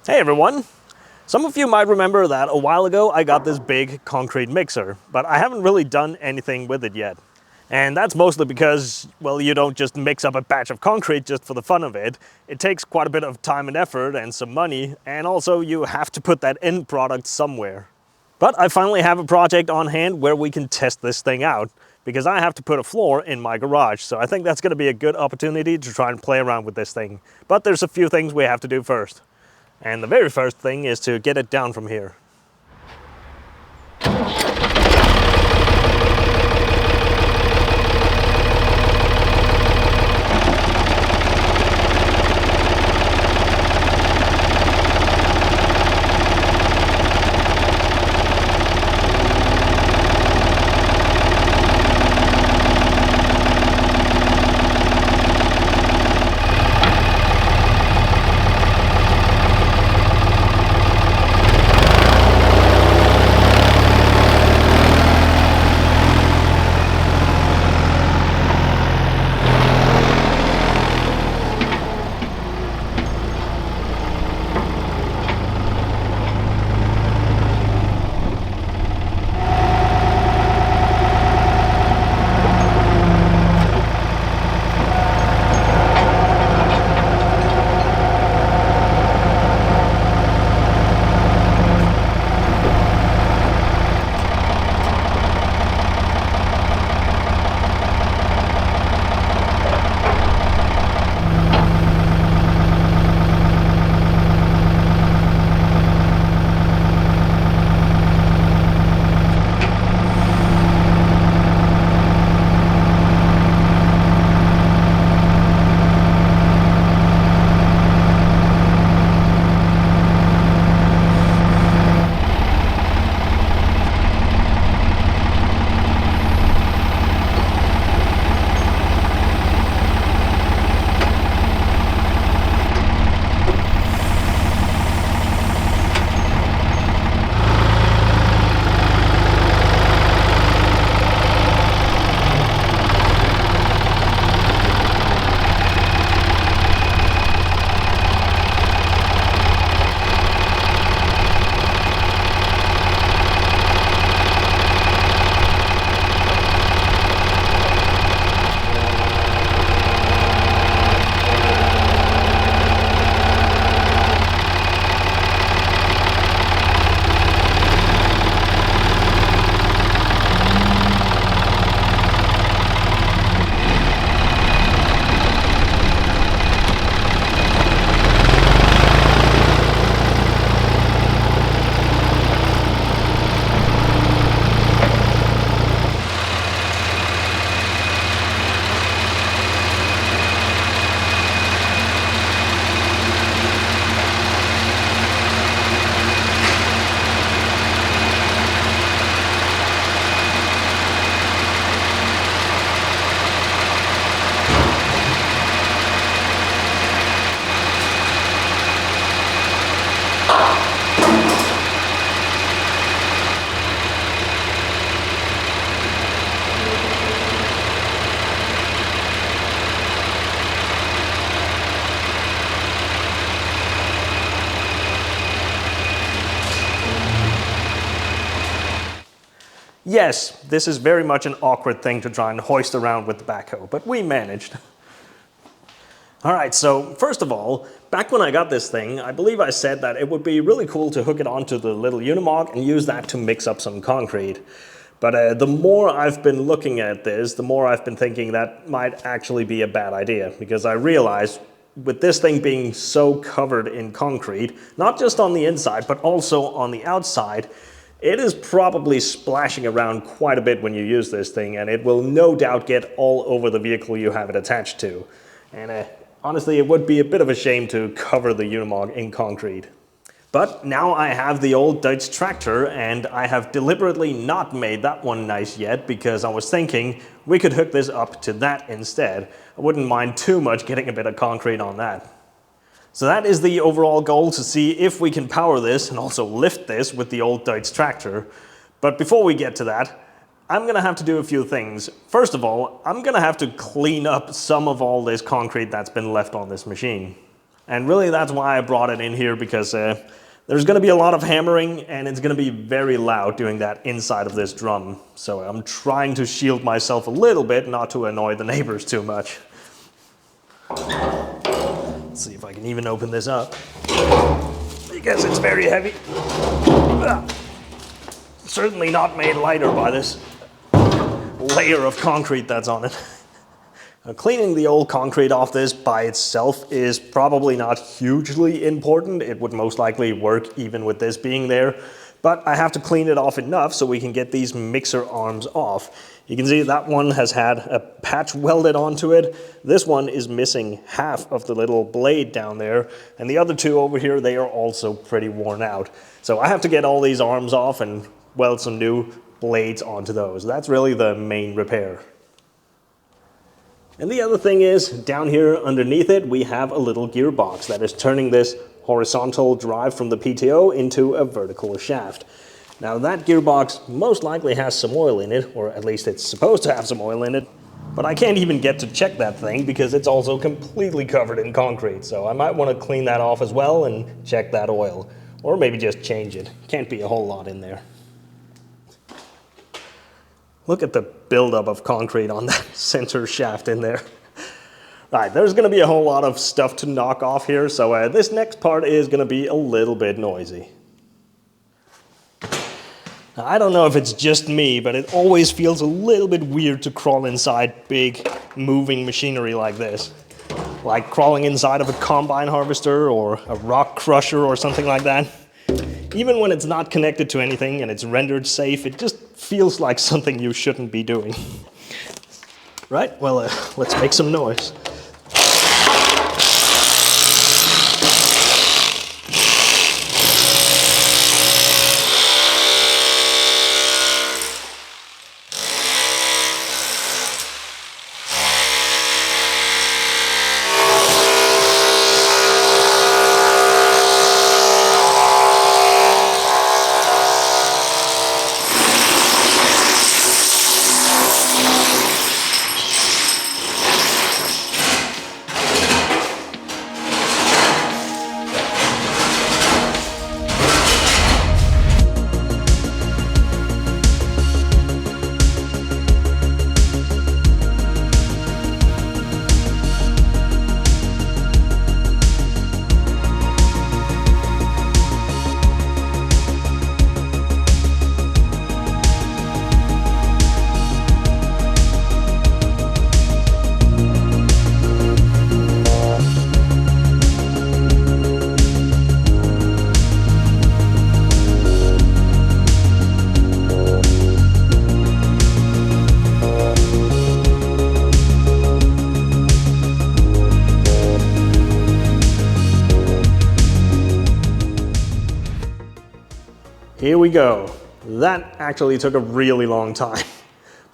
Hey everyone! Some of you might remember that a while ago I got this big concrete mixer, but I haven't really done anything with it yet. And that's mostly because, well, you don't just mix up a batch of concrete just for the fun of it. It takes quite a bit of time and effort and some money, and also you have to put that end product somewhere. But I finally have a project on hand where we can test this thing out, because I have to put a floor in my garage, so I think that's going to be a good opportunity to try and play around with this thing. But there's a few things we have to do first. And the very first thing is to get it down from here. Yes, this is very much an awkward thing to try and hoist around with the backhoe, but we managed. Alright, so first of all, back when I got this thing, I believe I said that it would be really cool to hook it onto the little Unimog and use that to mix up some concrete. But the more I've been looking at this, the more I've been thinking that might actually be a bad idea, because I realized with this thing being so covered in concrete, not just on the inside, but also on the outside, it is probably splashing around quite a bit when you use this thing, and it will no doubt get all over the vehicle you have it attached to. And honestly, it would be a bit of a shame to cover the Unimog in concrete. But now I have the old Deutz tractor, and I have deliberately not made that one nice yet because I was thinking we could hook this up to that instead. I wouldn't mind too much getting a bit of concrete on that. So that is the overall goal, to see if we can power this and also lift this with the old Deutz tractor. But before we get to that, I'm going to have to do a few things. First of all, I'm going to have to clean up some of all this concrete that's been left on this machine. And really that's why I brought it in here, because there's going to be a lot of hammering and it's going to be very loud doing that inside of this drum. So I'm trying to shield myself a little bit, not to annoy the neighbors too much. Let's see if I can even open this up, because it's very heavy. Certainly not made lighter by this layer of concrete that's on it. Cleaning the old concrete off this by itself is probably not hugely important. It would most likely work even with this being there. But I have to clean it off enough so we can get these mixer arms off. You can see that one has had a patch welded onto it. This one is missing half of the little blade down there. And the other two over here, they are also pretty worn out. So I have to get all these arms off and weld some new blades onto those. That's really the main repair. And the other thing is, down here underneath it, we have a little gearbox that is turning this horizontal drive from the PTO into a vertical shaft. Now that gearbox most likely has some oil in it, or at least it's supposed to have some oil in it, but I can't even get to check that thing because it's also completely covered in concrete. So I might want to clean that off as well and check that oil, or maybe just change it. Can't be a whole lot in there. Look at the buildup of concrete on that center shaft in there. Right, there's going to be a whole lot of stuff to knock off here, so this next part is going to be a little bit noisy. Now, I don't know if it's just me, but it always feels a little bit weird to crawl inside big moving machinery like this. Like crawling inside of a combine harvester or a rock crusher or something like that. Even when it's not connected to anything and it's rendered safe, it just feels like something you shouldn't be doing. Right, well, let's make some noise. Here we go. That actually took a really long time,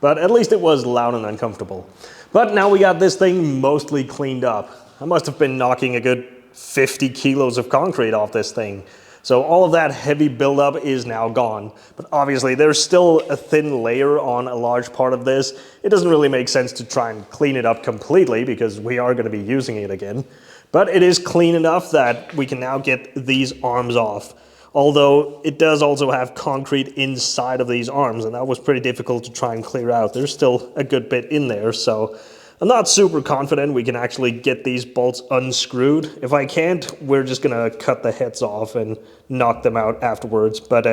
but at least it was loud and uncomfortable. But now we got this thing mostly cleaned up. I must have been knocking a good 50 kilos of concrete off this thing. So all of that heavy buildup is now gone. But obviously there's still a thin layer on a large part of this. It doesn't really make sense to try and clean it up completely because we are going to be using it again. But it is clean enough that we can now get these arms off. Although it does also have concrete inside of these arms, and that was pretty difficult to try and clear out. There's still a good bit in there, so I'm not super confident we can actually get these bolts unscrewed. If I can't, we're just gonna cut the heads off and knock them out afterwards, but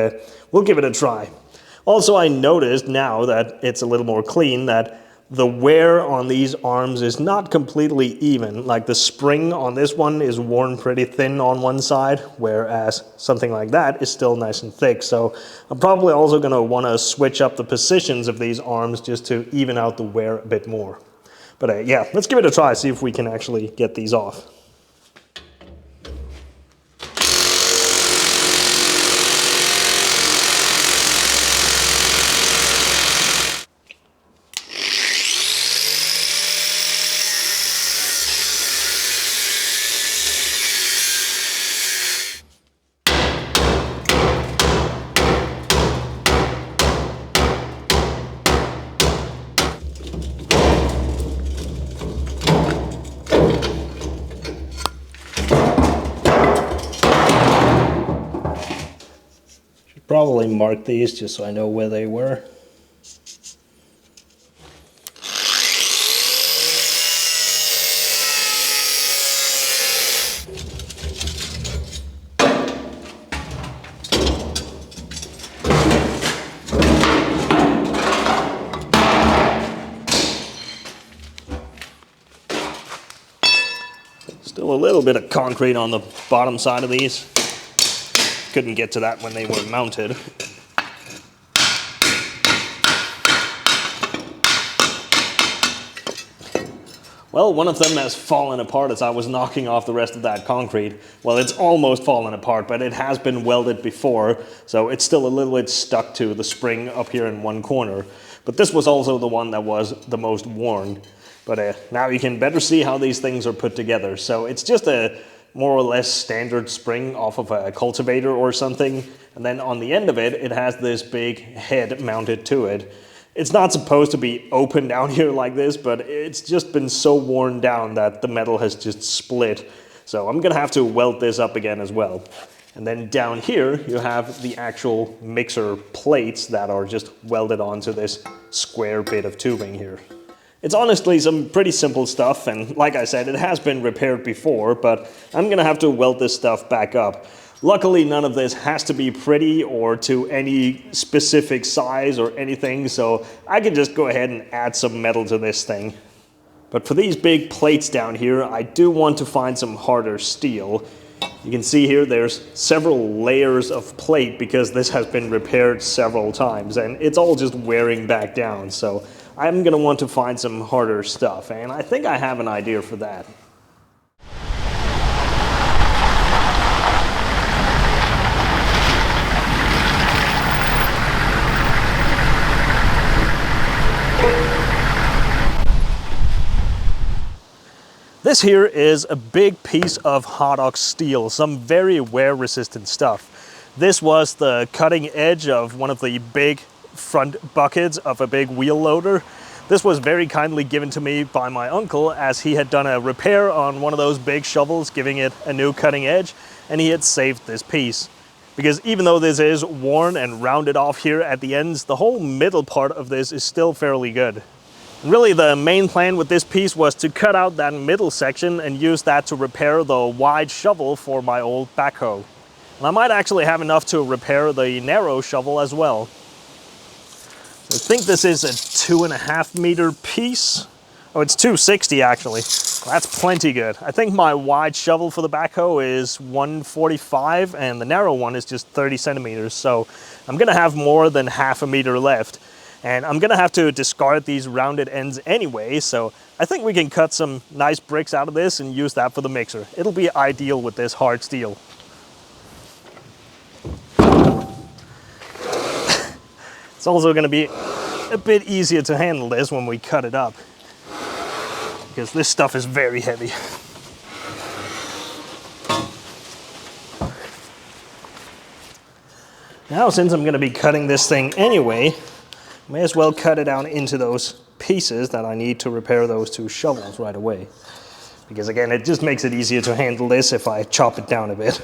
we'll give it a try. Also, I noticed now that it's a little more clean that the wear on these arms is not completely even. Like the spring on this one is worn pretty thin on one side, whereas something like that is still nice and thick. So I'm probably also gonna wanna switch up the positions of these arms just to even out the wear a bit more. But yeah, let's give it a try, see if we can actually get these off. probably mark these just so I know where they were. Still a little bit of concrete on the bottom side of these. Couldn't get to that when they were mounted. Well, one of them has fallen apart as I was knocking off the rest of that concrete. Well, it's almost fallen apart, but it has been welded before, so it's still a little bit stuck to the spring up here in one corner. But this was also the one that was the most worn. But now you can better see how these things are put together. So it's just a more or less standard spring off of a cultivator or something. And then on the end of it, it has this big head mounted to it. It's not supposed to be open down here like this, but it's just been so worn down that the metal has just split. So I'm gonna have to weld this up again as well. And then down here, you have the actual mixer plates that are just welded onto this square bit of tubing here. It's honestly some pretty simple stuff, and like I said, it has been repaired before, but I'm gonna have to weld this stuff back up. Luckily, none of this has to be pretty or to any specific size or anything, so I can just go ahead and add some metal to this thing. But for these big plates down here, I do want to find some harder steel. You can see here there's several layers of plate because this has been repaired several times, and it's all just wearing back down, so I'm going to want to find some harder stuff, and I think I have an idea for that. This here is a big piece of hot ox steel, some very wear resistant stuff. This was the cutting edge of one of the big front buckets of a big wheel loader. This was very kindly given to me by my uncle as he had done a repair on one of those big shovels, giving it a new cutting edge, and he had saved this piece. Because even though this is worn and rounded off here at the ends, the whole middle part of this is still fairly good. And really the main plan with this piece was to cut out that middle section and use that to repair the wide shovel for my old backhoe. And I might actually have enough to repair the narrow shovel as well. I think this is a 2.5 meter piece. Oh, it's 260 actually. That's plenty good. I think my wide shovel for the backhoe is 145 and the narrow one is just 30 centimeters. So I'm gonna have more than half a meter left. And I'm gonna have to discard these rounded ends anyway, so I think we can cut some nice bricks out of this and use that for the mixer. It'll be ideal with this hard steel. It's also going to be a bit easier to handle this when we cut it up, because this stuff is very heavy. Now, since I'm going to be cutting this thing anyway, I may as well cut it down into those pieces that I need to repair those two shovels right away. Because again, it just makes it easier to handle this if I chop it down a bit.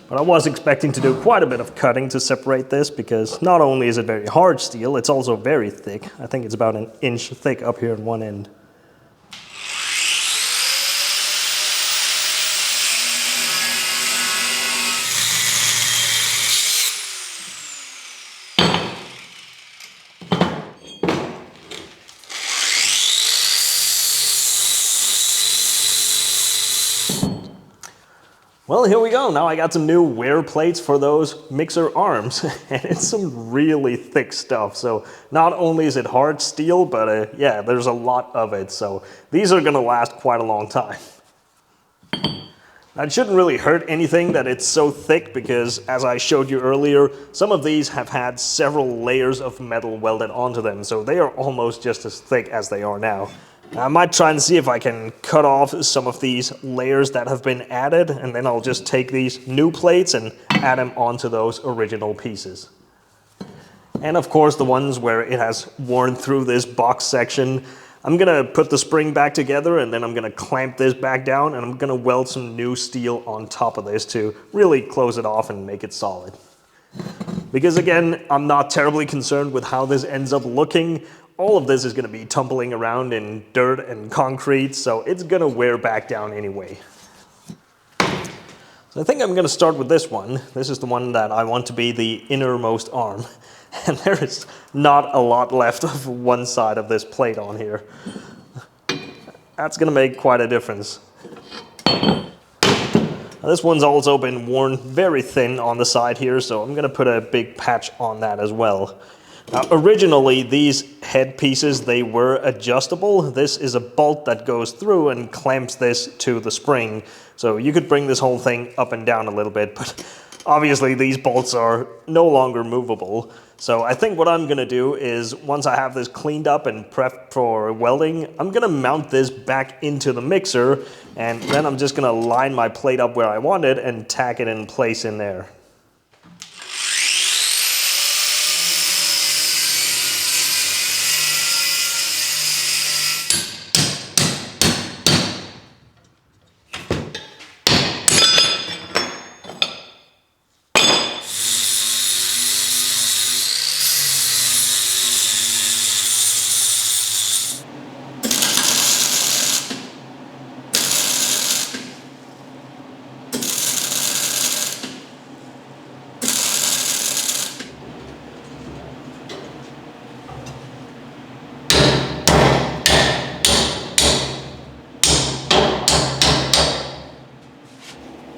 But I was expecting to do quite a bit of cutting to separate this, because not only is it very hard steel, it's also very thick. I think it's about 1 inch thick up here on one end. Well, here we go. Now I got some new wear plates for those mixer arms, and it's some really thick stuff. So not only is it hard steel, but yeah, there's a lot of it. So these are gonna last quite a long time. Now, it shouldn't really hurt anything that it's so thick, because as I showed you earlier, some of these have had several layers of metal welded onto them. So they are almost just as thick as they are now. I might try and see if I can cut off some of these layers that have been added, and then I'll just take these new plates and add them onto those original pieces. And of course the ones where it has worn through this box section, I'm gonna put the spring back together and then I'm gonna clamp this back down and I'm gonna weld some new steel on top of this to really close it off and make it solid. Because again, I'm not terribly concerned with how this ends up looking. All of this is gonna be tumbling around in dirt and concrete, so it's gonna wear back down anyway. So I think I'm gonna start with this one. This is the one that I want to be the innermost arm. And there is not a lot left of one side of this plate on here. That's gonna make quite a difference. Now, this one's also been worn very thin on the side here, so I'm gonna put a big patch on that as well. Now, originally, these head pieces, they were adjustable. This is a bolt that goes through and clamps this to the spring. So you could bring this whole thing up and down a little bit, but obviously these bolts are no longer movable. So I think what I'm gonna do is, once I have this cleaned up and prepped for welding, I'm gonna mount this back into the mixer, and then I'm just gonna line my plate up where I want it and tack it in place in there.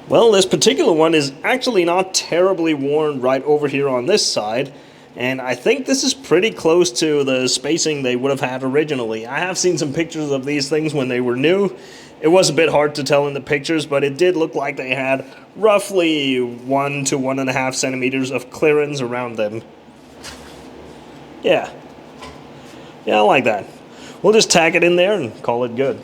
Well, this particular one is actually not terribly worn right over here on this side, and I think this is pretty close to the spacing they would have had originally. I have seen some pictures of these things when they were new. It was a bit hard to tell in the pictures, but it did look like they had roughly 1 to 1.5 centimeters of clearance around them. Yeah, I like that. We'll just tack it in there and call it good.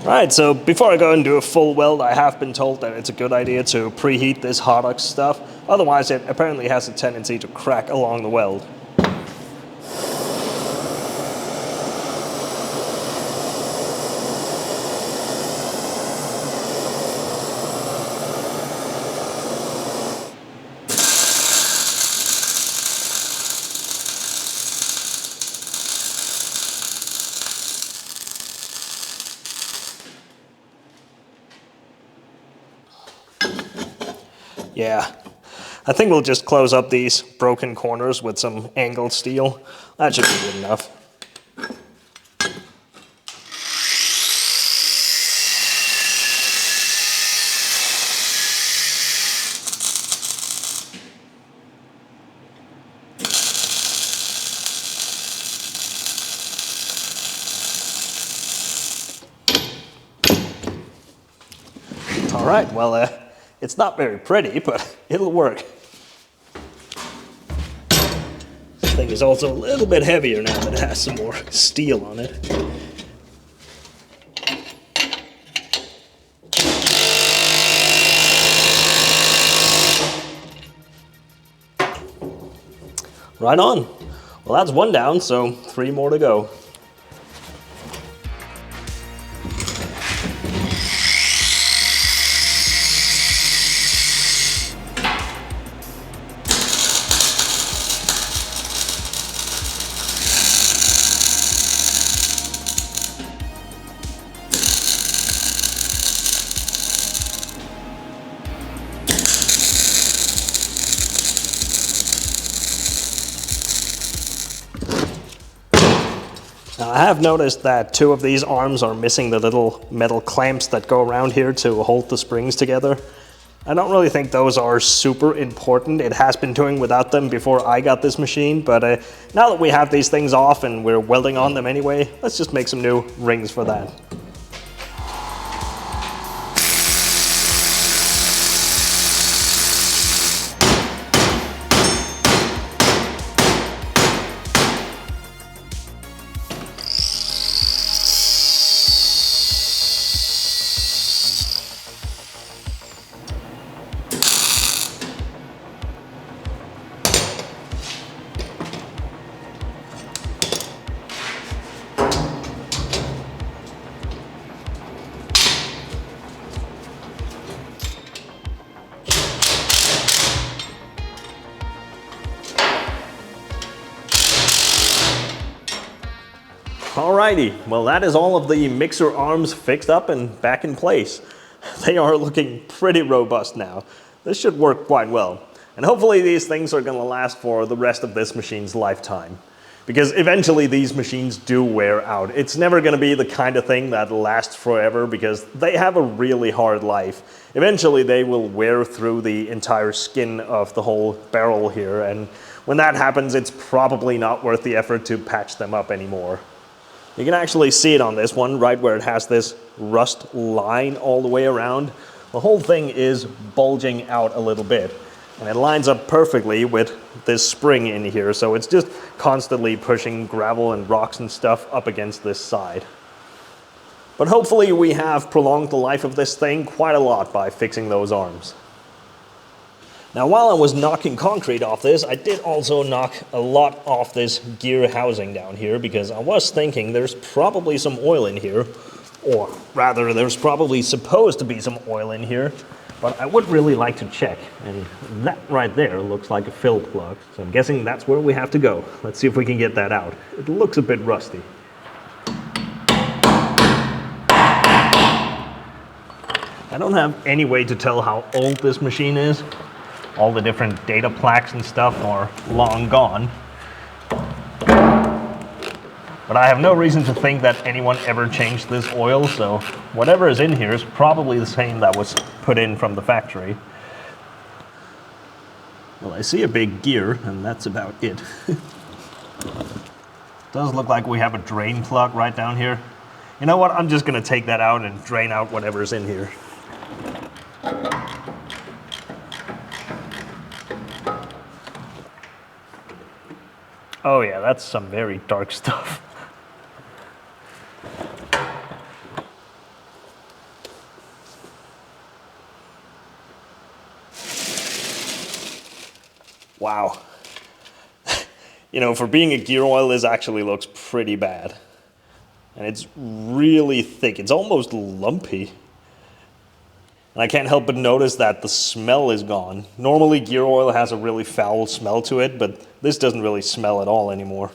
Alright, so before I go and do a full weld, I have been told that it's a good idea to preheat this hot stuff. Otherwise, it apparently has a tendency to crack along the weld. Yeah, I think we'll just close up these broken corners with some angled steel. That should be good enough. All right, well, it's not very pretty, but it'll work. This thing is also a little bit heavier now that it has some more steel on it. Right on. Well, that's one down, so 3 more to go. Now, I have noticed that 2 of these arms are missing the little metal clamps that go around here to hold the springs together. I don't really think those are super important. It has been doing without them before I got this machine, but now that we have these things off and we're welding on them anyway, let's just make some new rings for that. Alrighty, well that is all of the mixer arms fixed up and back in place. They are looking pretty robust now. This should work quite well. And hopefully these things are going to last for the rest of this machine's lifetime. Because eventually these machines do wear out. It's never going to be the kind of thing that lasts forever because they have a really hard life. Eventually they will wear through the entire skin of the whole barrel here, and when that happens it's probably not worth the effort to patch them up anymore. You can actually see it on this one, right where it has this rust line all the way around. The whole thing is bulging out a little bit. And it lines up perfectly with this spring in here, so it's just constantly pushing gravel and rocks and stuff up against this side. But hopefully we have prolonged the life of this thing quite a lot by fixing those arms. Now while I was knocking concrete off this, I did also knock a lot off this gear housing down here because I was thinking there's probably some oil in here, or rather there's probably supposed to be some oil in here. But I would really like to check, and that right there looks like a fill plug, so I'm guessing that's where we have to go. Let's see if we can get that out. It looks a bit rusty. I don't have any way to tell how old this machine is. All the different data plaques and stuff are long gone. But I have no reason to think that anyone ever changed this oil, so whatever is in here is probably the same that was put in from the factory. Well, I see a big gear, and that's about it. Does look like we have a drain plug right down here. You know what, I'm just gonna take that out and drain out whatever's in here. Oh yeah, that's some very dark stuff. Wow. You know, for being a gear oil, this actually looks pretty bad. And it's really thick. It's almost lumpy. And I can't help but notice that the smell is gone. Normally gear oil has a really foul smell to it, but this doesn't really smell at all anymore.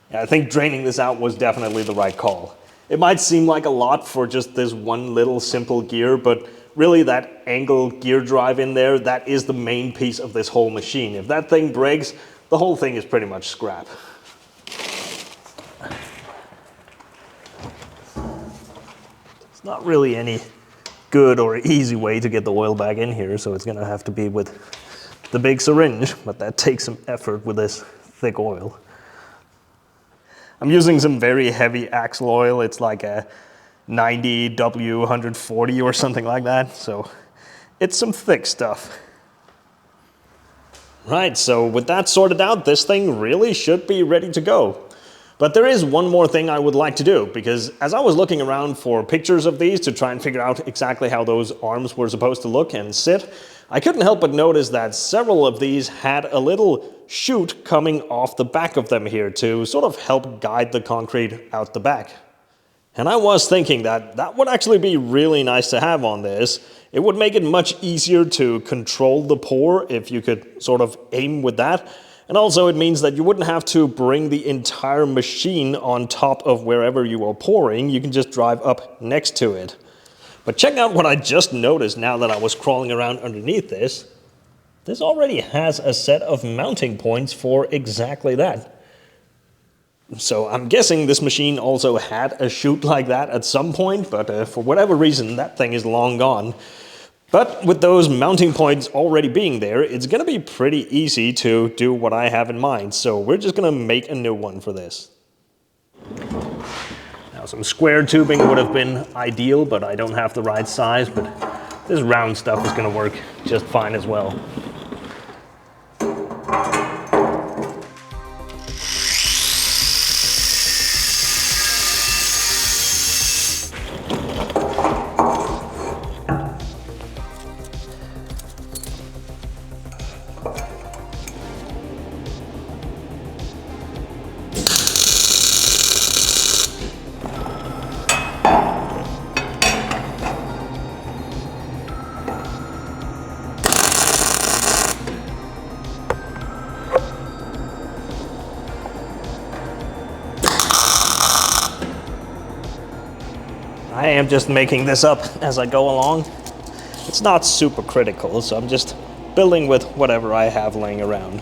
And I think draining this out was definitely the right call. It might seem like a lot for just this one little simple gear, but really that angle gear drive in there, that is the main piece of this whole machine. If that thing breaks, the whole thing is pretty much scrap. It's not really any good or easy way to get the oil back in here, so it's gonna have to be with the big syringe, but that takes some effort with this thick oil. I'm using some very heavy axle oil. It's like a 90W140 or something like that, so it's some thick stuff. Right, so with that sorted out, this thing really should be ready to go. But there is one more thing I would like to do, because as I was looking around for pictures of these to try and figure out exactly how those arms were supposed to look and sit, I couldn't help but notice that several of these had a little chute coming off the back of them here to sort of help guide the concrete out the back. And I was thinking that that would actually be really nice to have on this. It would make it much easier to control the pour if you could sort of aim with that. And also it means that you wouldn't have to bring the entire machine on top of wherever you are pouring. You can just drive up next to it. But check out what I just noticed now that I was crawling around underneath this. This already has a set of mounting points for exactly that. So I'm guessing this machine also had a chute like that at some point, but for whatever reason that thing is long gone. But with those mounting points already being there, it's going to be pretty easy to do what I have in mind. So we're just going to make a new one for this. Now some square tubing would have been ideal, but I don't have the right size. But this round stuff is going to work just fine as well. I am just making this up as I go along. It's not super critical, so I'm just building with whatever I have laying around.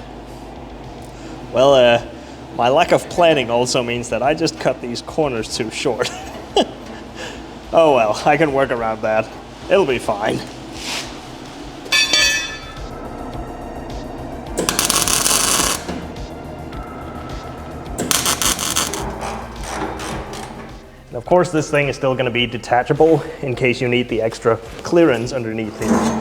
Well, my lack of planning also means that I just cut these corners too short. Oh well, I can work around that. It'll be fine. And of course, this thing is still going to be detachable in case you need the extra clearance underneath here.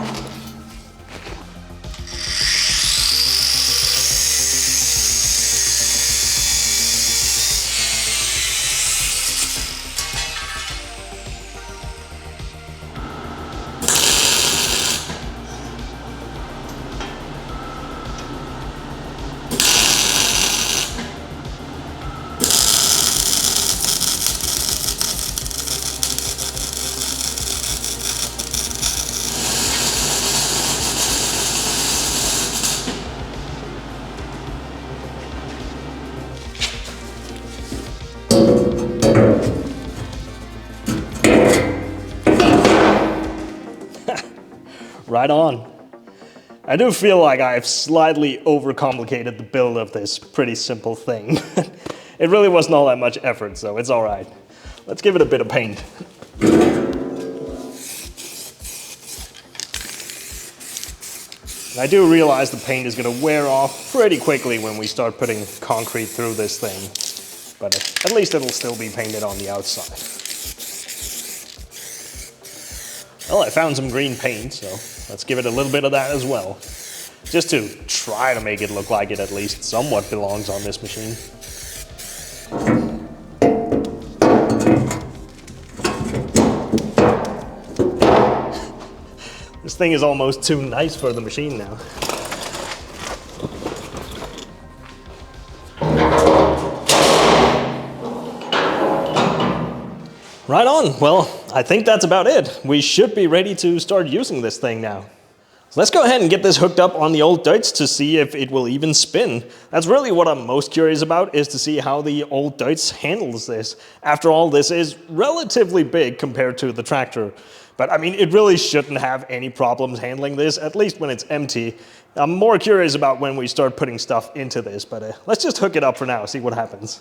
Right on. I do feel like I've slightly overcomplicated the build of this pretty simple thing. It really wasn't all that much effort, so it's all right. Let's give it a bit of paint. And I do realize the paint is going to wear off pretty quickly when we start putting concrete through this thing. But at least it'll still be painted on the outside. Well, I found some green paint, so let's give it a little bit of that as well. Just to try to make it look like it at least somewhat belongs on this machine. This thing is almost too nice for the machine now. Right on. Well, I think that's about it. We should be ready to start using this thing now. So let's go ahead and get this hooked up on the old Deutz to see if it will even spin. That's really what I'm most curious about, is to see how the old Deutz handles this. After all, this is relatively big compared to the tractor. But I mean, it really shouldn't have any problems handling this, at least when it's empty. I'm more curious about when we start putting stuff into this, but let's just hook it up for now, see what happens.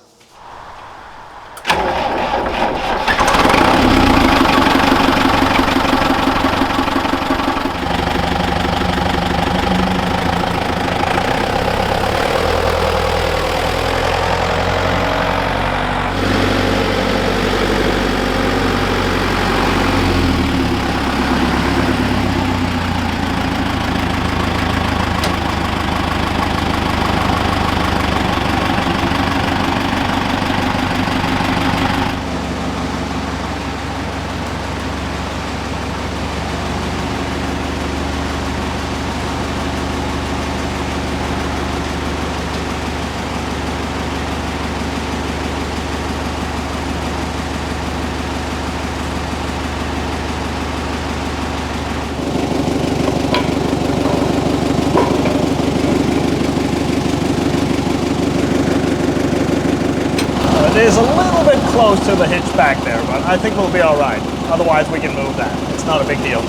It is a little bit close to the hitch back there, but I think we'll be all right. Otherwise, we can move that. It's not a big deal.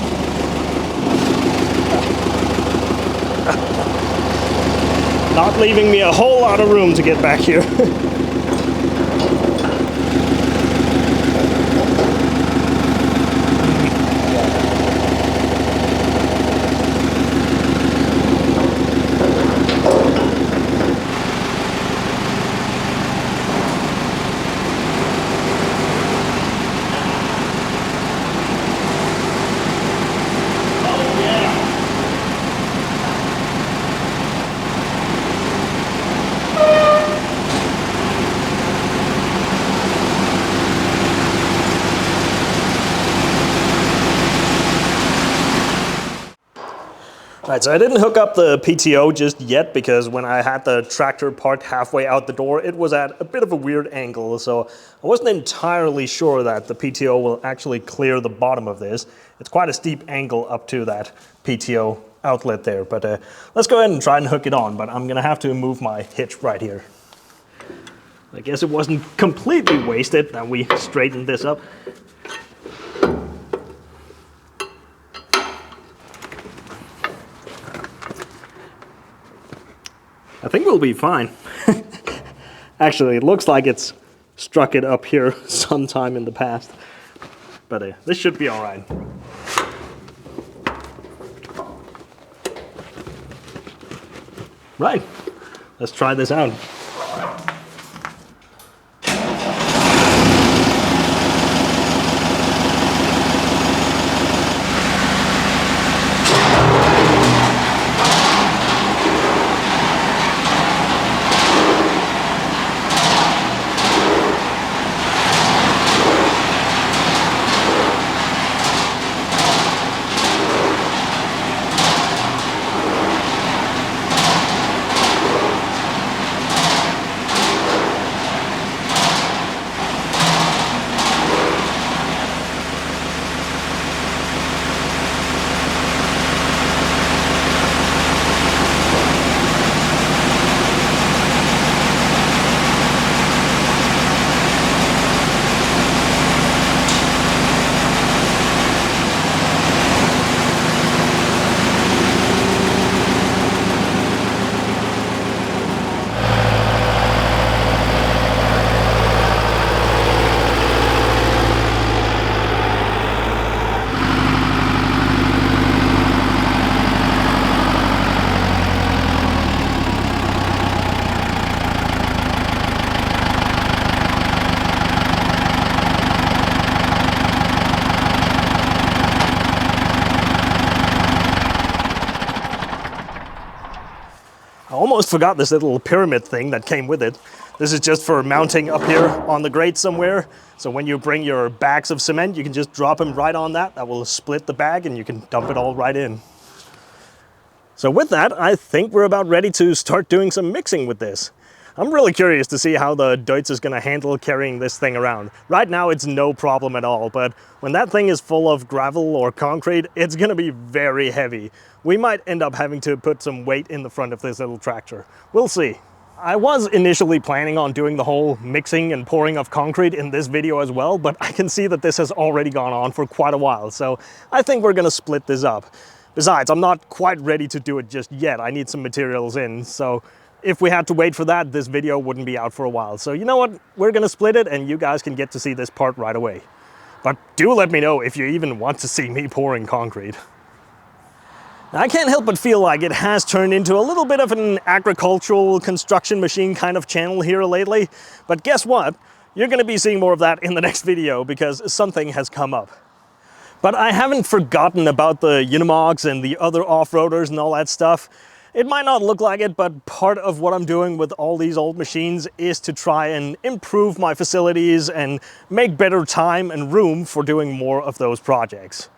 Not leaving me a whole lot of room to get back here. Alright, so I didn't hook up the PTO just yet because when I had the tractor parked halfway out the door, it was at a bit of a weird angle, so I wasn't entirely sure that the PTO will actually clear the bottom of this. It's quite a steep angle up to that PTO outlet there, but let's go ahead and try and hook it on, but I'm going to have to move my hitch right here. I guess it wasn't completely wasted that we straightened this up. I think we'll be fine. Actually, it looks like it's struck it up here sometime in the past. But this should be all right. Right, let's try this out. I almost forgot this little pyramid thing that came with it. This is just for mounting up here on the grate somewhere. So when you bring your bags of cement, you can just drop them right on that. That will split the bag and you can dump it all right in. So with that, I think we're about ready to start doing some mixing with this. I'm really curious to see how the Deutz is going to handle carrying this thing around. Right now it's no problem at all, but when that thing is full of gravel or concrete, it's going to be very heavy. We might end up having to put some weight in the front of this little tractor. We'll see. I was initially planning on doing the whole mixing and pouring of concrete in this video as well, but I can see that this has already gone on for quite a while, so I think we're going to split this up. Besides, I'm not quite ready to do it just yet. I need some materials in, so if we had to wait for that, this video wouldn't be out for a while. So you know what? We're going to split it and you guys can get to see this part right away. But do let me know if you even want to see me pouring concrete. Now, I can't help but feel like it has turned into a little bit of an agricultural construction machine kind of channel here lately. But guess what? You're going to be seeing more of that in the next video because something has come up. But I haven't forgotten about the Unimogs and the other off-roaders and all that stuff. It might not look like it, but part of what I'm doing with all these old machines is to try and improve my facilities and make better time and room for doing more of those projects.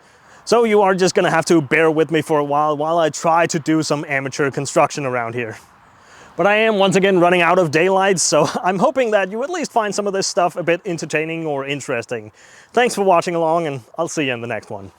So you are just gonna have to bear with me for a while I try to do some amateur construction around here. But I am once again running out of daylight, so I'm hoping that you at least find some of this stuff a bit entertaining or interesting. Thanks for watching along, and I'll see you in the next one.